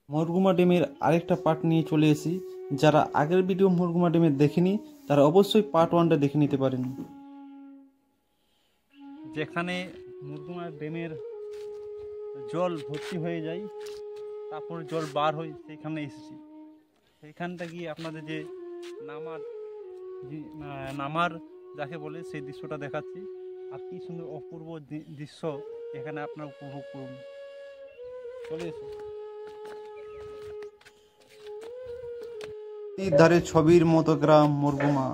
মুরগুমা ড্যামের আরেকটা পার্ট নিয়ে চলে এসেছি। যারা আগের ভিডিও মুরগুমা ড্যামের দেখেনি তারা অবশ্যই পার্ট 1টা দেখে নিতে পারেন। যেখানে মুরগুমা ড্যামের জল ভর্তি হয়ে যায়, তারপর জল বার হয়, সেইখানে এসেছি। সেইখানটা গিয়ে আপনাদের যে নামার যাকে বলে সেই দৃশ্যটা দেখাচ্ছি। আর কি সুন্দর অপূর্ব দৃশ্য এখানে আপনার উপভোগ করুন। চলে এসো। ধারে ছবির মতো গ্রাম মুরগুমা।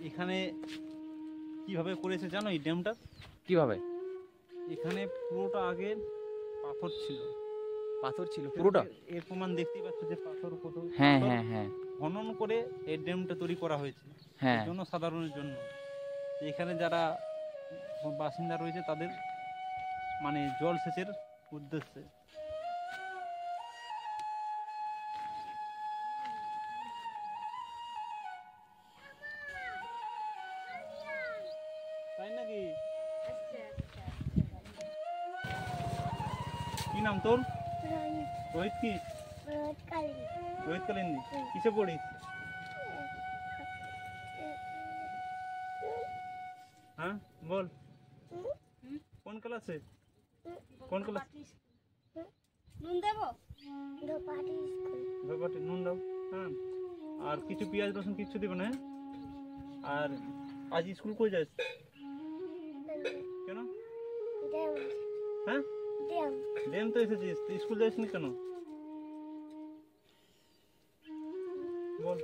এখানে কিভাবে করেছে জানো এই ড্যামটা? কিভাবে? এখানে পুরোটা আগে পাথর ছিল। পাথর ছিল পুরোটা? এর প্রমাণ দেখতেই পাচ্ছ যে পাথর কত। হ্যাঁ হ্যাঁ হ্যাঁ, খনন করে এই ড্যামটা তৈরি করা হয়েছে জনসাধারণের জন্য। এখানে যারা বাসিন্দা রয়েছে তাদের মানে জল সেচের উদ্দেশ্যে। তাই নাকি? কি নাম তোর? রোহিত। কি রোহিত কালিন্দী? কিসে পড়িস? হ্যাঁ বল, কোন ক্লাসে? কোন ক্লাস? নুন দাও। হ্যাঁ, আর কিছু পেঁয়াজ রসুন কিচ্ছু দিবে না? আর আজ স্কুল কই যাস? কেন? হ্যাঁ, ড্যাম তো এসেছিস, তুই স্কুল যাসনি কেন? বল,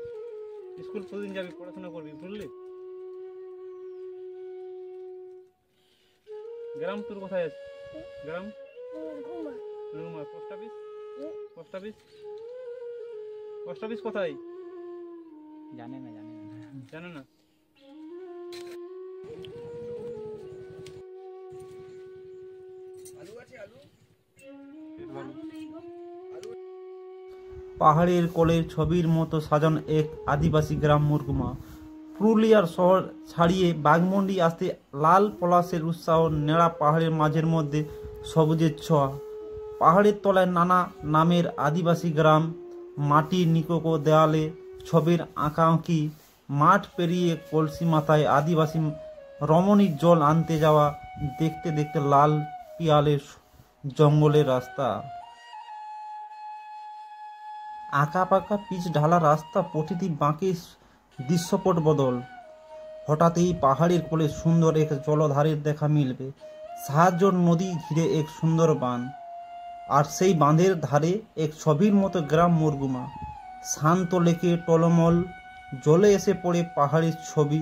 স্কুল প্রতিদিন যাবি, পড়াশোনা করবি, বুঝলি? গ্রাম তোর কোথায় আছে? গ্রাম Murguma. Post office? Post office কোথায়? জানে না। পাহাড়ের কোলের ছবির মতো সাজানো এক আদিবাসী গ্রাম মুরগুমা। পুরুলিয়ার শহর ছাড়িয়ে বাঘমুন্ডি আসতে লাল পলাশের উৎসাহ, নেড়া পাহাড়ের মাঝের মধ্যে সবুজের ছোঁয়া। পাহাড়ের তলায় নানা নামের আদিবাসী গ্রাম, মাটির নিকোকো দেয়ালে ছবির আঁকাআঁকি, মাঠ পেরিয়ে কলসি মাথায় আদিবাসী রমণীর জল আনতে যাওয়া, দেখতে দেখতে লাল পিয়ালের জঙ্গলের রাস্তা। আঁকা পাকা পিচ ঢালা রাস্তা, প্রতিটি বাঁকে দৃশ্যপট বদল। হঠাৎই পাহাড়ের কোলে সুন্দর এক জলধারের দেখা মিলবে। সাহায্য নদী ঘিরে এক সুন্দর বাঁধ, আর সেই বাঁধের ধারে এক ছবির মতো গ্রাম মুরগুমা। শান্ত লেকে টলমল জলে এসে পড়ে পাহাড়ের ছবি।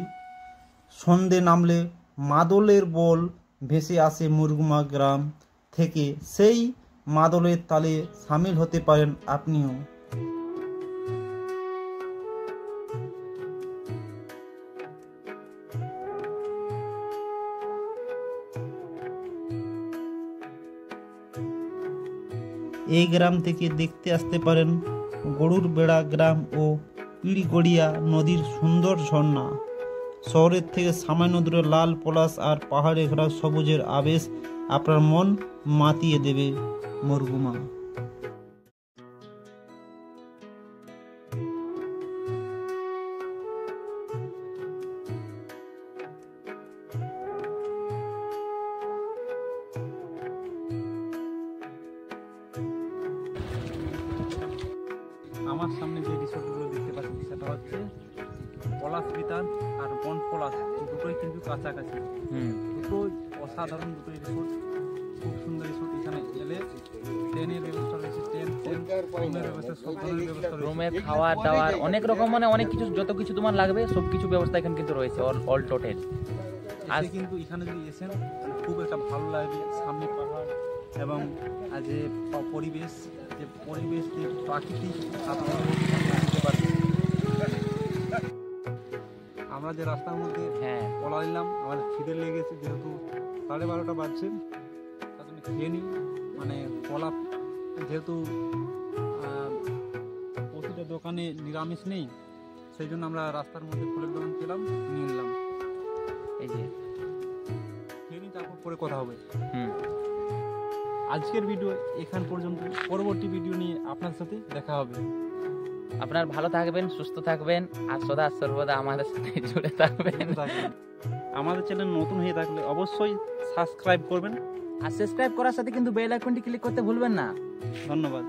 সন্ধে নামলে মাদলের বোল ভেসে আসে মুরগুমা গ্রাম থেকে। সেই মাদলের তালে সামিল হতে পারেন আপনিও। এই গ্রাম থেকে দেখতে আসতে পারেন গরুর বেড়া গ্রাম ও পিড়গড়িয়া নদীর সুন্দর ঝর্ণা। শহরের থেকে সামান্য দূরে লাল পলাশ আর পাহাড়ে ঘেরা সবুজের আবেশ আপনার মন মাতিয়ে দেবে। মুরগুমা। আমার সামনে যে রিসোর্টগুলো দেখতে পাচ্ছি সেটা হচ্ছে পলাশ বিতান আর বন পলাশ, দুটোই কিন্তু কাছাকাছি। দুটো অসাধারণ দুটো রিসোর্ট, খুব সুন্দর রিসোর্ট। এখানে এলে ট্রেনের ব্যবস্থা রয়েছে, রুমের ব্যবস্থা, সব ধরনের ব্যবস্থা রয়েছে। রুমে খাওয়ার দাওয়ার অনেক রকম, মানে অনেক কিছু, যত কিছু তোমার লাগবে সব কিছু ব্যবস্থা এখানে কিন্তু রয়েছে, অল টোটাল। আর কিন্তু এখানে যদি এসেন খুব একটা ভালো লাগবে। সামনে পাহাড় এবং যে পরিবেশ, যে প্রাকৃতিক দেখতে পাচ্ছি। আমরা যে রাস্তার মধ্যে পলা নিলাম, আমাদের খিদে লেগেছে, যেহেতু 12:30 বাজছে, তার জন্য খেয়ে নিই। মানে পলা যেহেতু দোকানে নিরামিষ নেই, সেই জন্য আমরা রাস্তার মধ্যে ফুলের দোকান পেলাম, নিয়ে নিলাম। এই যে খেয়ে নিই, তারপর পরে কথা হবে। হুম, আজকের ভিডিও এখান পর্যন্ত, পরবর্তী ভিডিও নিয়ে আপনার সাথে দেখা হবে। আপনার ভালো থাকবেন, সুস্থ থাকবেন, আর সদা সর্বদা আমাদের সাথে জুড়ে থাকবেন। আমাদের চ্যানেল নতুন হয়ে থাকলে অবশ্যই সাবস্ক্রাইব করবেন। আর সাবস্ক্রাইব করার সাথে কিন্তু বেল আইকনটি ক্লিক করতে ভুলবেন না। ধন্যবাদ।